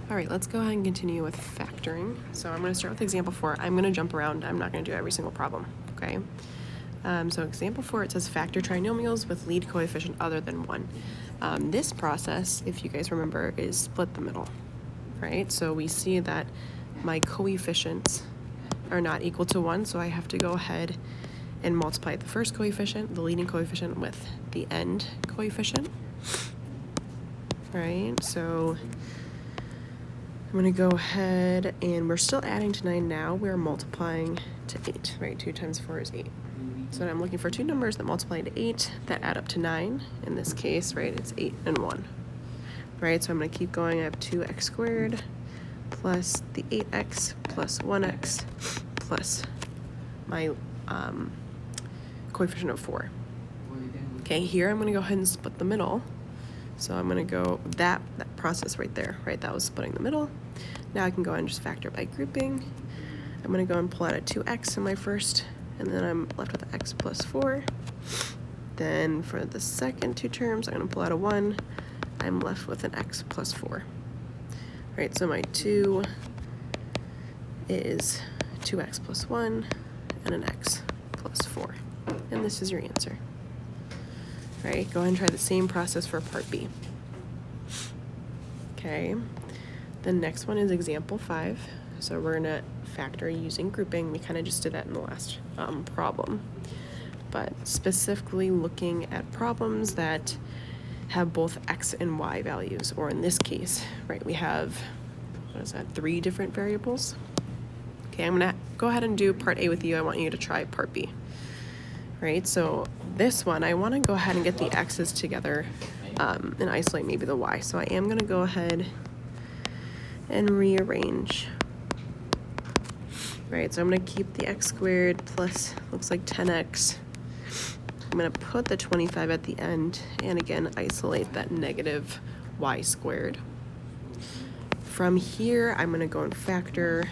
All right, let's go ahead and continue with factoring. So I'm going to start with example 4. I'm going to jump around. I'm not going to do every single problem, okay? So example 4, it says factor trinomials with lead coefficient other than 1. This process, if you guys remember, is split the middle, right? So we see that my coefficients are not equal to 1, so I have to go ahead and multiply the first coefficient, the leading coefficient, with the end coefficient, right? So I'm going to go ahead, and we're still adding to 9 now. We're multiplying to 8, right? 2 times 4 is 8. So I'm looking for two numbers that multiply to 8 that add up to 9. In this case, right, it's 8 and 1, right? So I'm going to keep going. I have 2x squared plus the 8x plus 1x plus my coefficient of 4. Okay, here I'm going to go ahead and split the middle. So I'm going to go that process right there, right? That was splitting the middle. Now I can go ahead and just factor by grouping. I'm going to go and pull out a 2x in my first, and then I'm left with x plus 4. Then for the second two terms, I'm going to pull out a 1. I'm left with an x plus 4. Right, so my 2 is 2x plus 1 and an x plus 4. And this is your answer. Right, go ahead and try the same process for part B. Okay, the next one is example 5. So we're gonna factor using grouping. We kind of just did that in the last problem. But specifically looking at problems that have both x and y values, or in this case, right, we have, what is that, 3 different variables? Okay, I'm gonna go ahead and do part A with you. I want you to try part B. Right, so this one, I want to go ahead and get the x's together and isolate maybe the y. So I am going to go ahead and rearrange. Right, so I'm going to keep the x squared plus, looks like 10x. I'm going to put the 25 at the end, and again, isolate that negative y squared. From here, I'm going to go and factor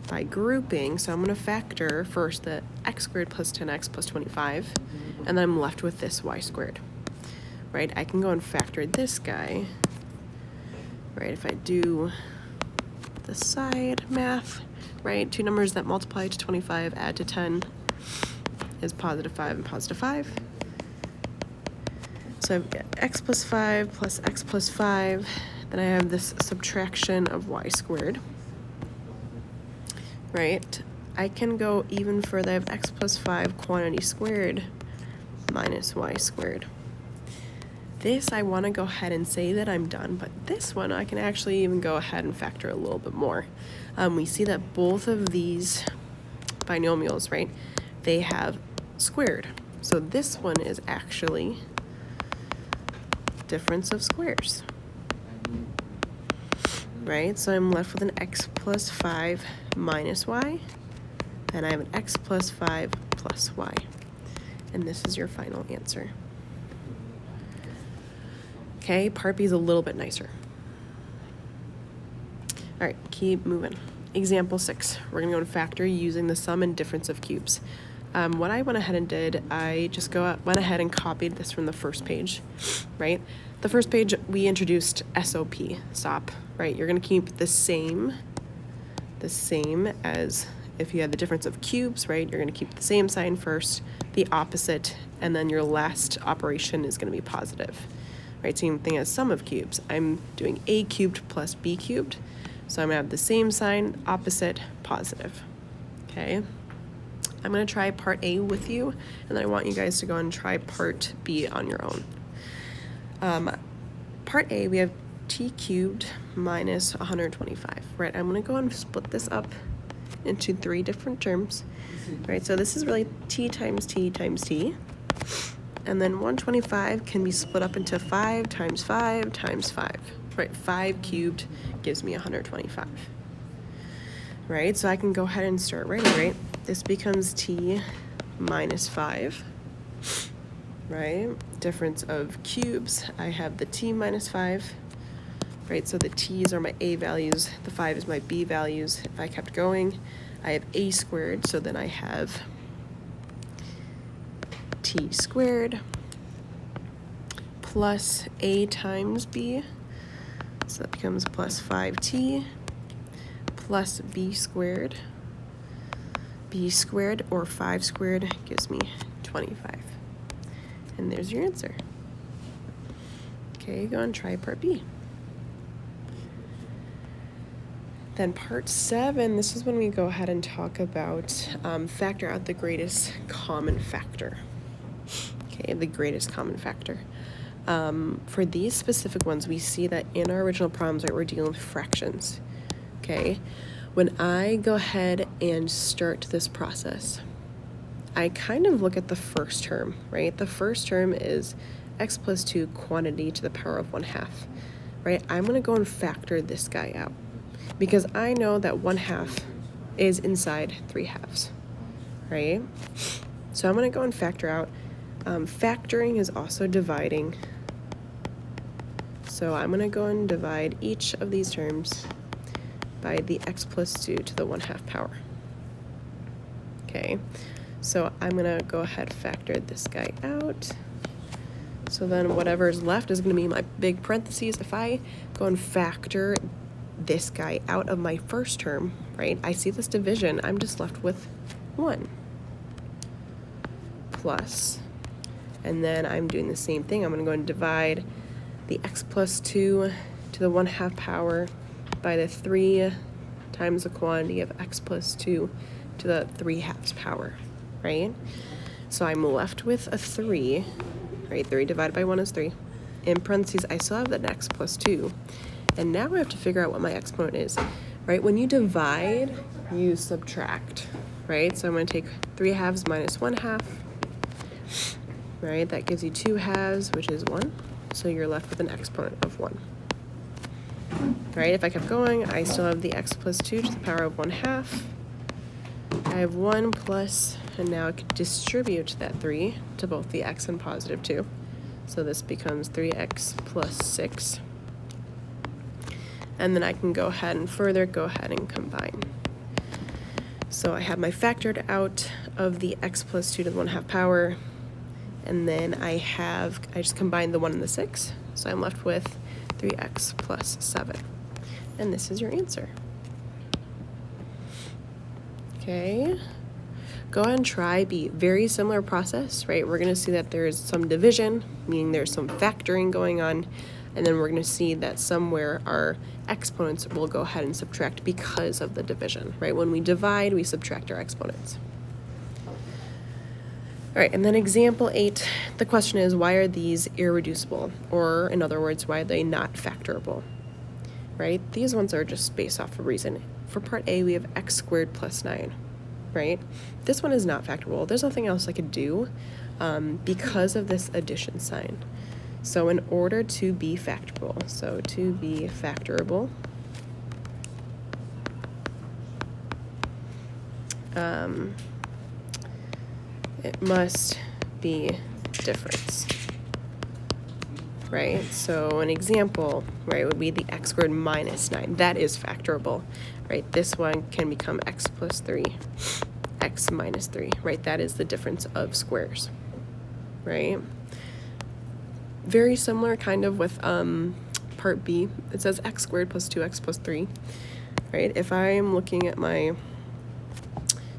by grouping. So I'm going to factor first the x squared plus 10x plus 25, and then I'm left with this y squared. Right, I can go and factor this guy. Right, if I do the side math, right, two numbers that multiply to 25 add to 10 is positive 5 and positive 5. So I've got x plus 5 plus x plus 5. Then I have this subtraction of y squared. Right, I can go even further. I have x plus 5 quantity squared minus y squared. This I want to go ahead and say that I'm done, but this one I can actually even go ahead and factor a little bit more. We see that both of these binomials, right, they have squared. So this one is actually difference of squares. Right, so I'm left with an x plus 5 minus y, and I have an x plus 5 plus y. And this is your final answer. Okay, part B is a little bit nicer. All right, keep moving. Example 6, we're gonna go and factor using the sum and difference of cubes. What I went ahead and did, I just went ahead and copied this from the first page, right? The first page, we introduced SOP, stop, right? You're gonna keep the same as if you had the difference of cubes, right? You're gonna keep the same sign first, the opposite, and then your last operation is gonna be positive, right? Same thing as sum of cubes. I'm doing a cubed plus b cubed, so I'm gonna have the same sign, opposite, positive, okay? I'm gonna try part A with you, and then I want you guys to go and try part B on your own. Part A, we have t cubed minus 125, right? I'm gonna go and split this up into 3 different terms, right? So this is really t times t times t, and then 125 can be split up into 5 times 5 times 5, right? 5 cubed gives me 125, right? So I can go ahead and start writing, right? This becomes t minus 5, right? Difference of cubes, I have the t minus 5, right? So the t's are my a values, the 5 is my b values. If I kept going, I have a squared, so then I have t squared plus a times b. So that becomes plus 5t plus b squared. B squared or 5 squared gives me 25. And there's your answer. Okay, go and try part B. Then part 7, this is when we go ahead and talk about factor out the greatest common factor. Okay, the greatest common factor. For these specific ones, we see that in our original problems, right, we're dealing with fractions. Okay, when I go ahead and start this process, I kind of look at the first term, right? The first term is x plus 2 quantity to the power of 1/2, right? I'm going to go and factor this guy out because I know that 1/2 is inside 3/2, right? So I'm going to go and factor out. Factoring is also dividing. So I'm going to go and divide each of these terms by the x plus 2 to the 1/2 power. Okay, so I'm going to go ahead and factor this guy out. So then whatever's left is going to be my big parentheses. If I go and factor this guy out of my first term, right, I see this division, I'm just left with 1 plus, and then I'm doing the same thing. I'm going to go and divide the x plus 2 to the 1/2 power by the 3 times the quantity of x plus 2 to the 3/2 power, right? So I'm left with a 3, right? 3 divided by 1 is 3. In parentheses, I still have that x plus 2. And now I have to figure out what my exponent is, right? When you divide, you subtract, right? So I'm going to take 3/2 minus 1/2, right? That gives you 2/2, which is 1. So you're left with an exponent of 1. Right? If I kept going, I still have the x plus 2 to the power of 1/2. I have 1 plus, and now I can distribute that 3 to both the x and positive 2. So this becomes 3x plus 6. And then I can go ahead and combine. So I have my factored out of the x plus 2 to the 1/2 power. And then I just combined the 1 and the 6. So I'm left with 3x plus 7. And this is your answer. Okay. Go ahead and try B. Very similar process, right? We're going to see that there's some division, meaning there's some factoring going on. And then we're going to see that somewhere our exponents will go ahead and subtract because of the division, right? When we divide, we subtract our exponents. All right, and then example 8, the question is, why are these irreducible? Or in other words, why are they not factorable, right? These ones are just based off of reason. For part A, we have x squared plus 9, right? This one is not factorable. There's nothing else I could do because of this addition sign. So in order to be factorable, it must be difference, right? So an example, right, would be the x squared minus 9. That is factorable, right? This one can become x plus 3, x minus 3, right? That is the difference of squares, right? Very similar kind of with part B. It says x squared plus 2x plus 3, right? If I'm looking at my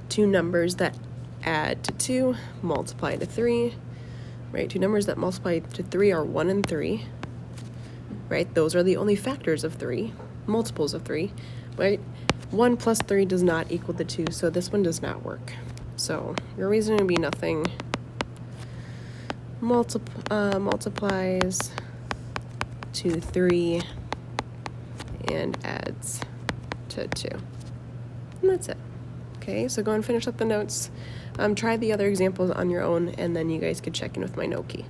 two numbers that add to 2, multiply to 3, right? Two numbers that multiply to 3 are 1 and 3, right? Those are the only factors of 3, multiples of 3, right? 1 plus 3 does not equal the 2, so this one does not work. So your reason would be nothing multiplies to 3 and adds to 2. And that's it. Okay, so go and finish up the notes. Try the other examples on your own, and then you guys could check in with my note key.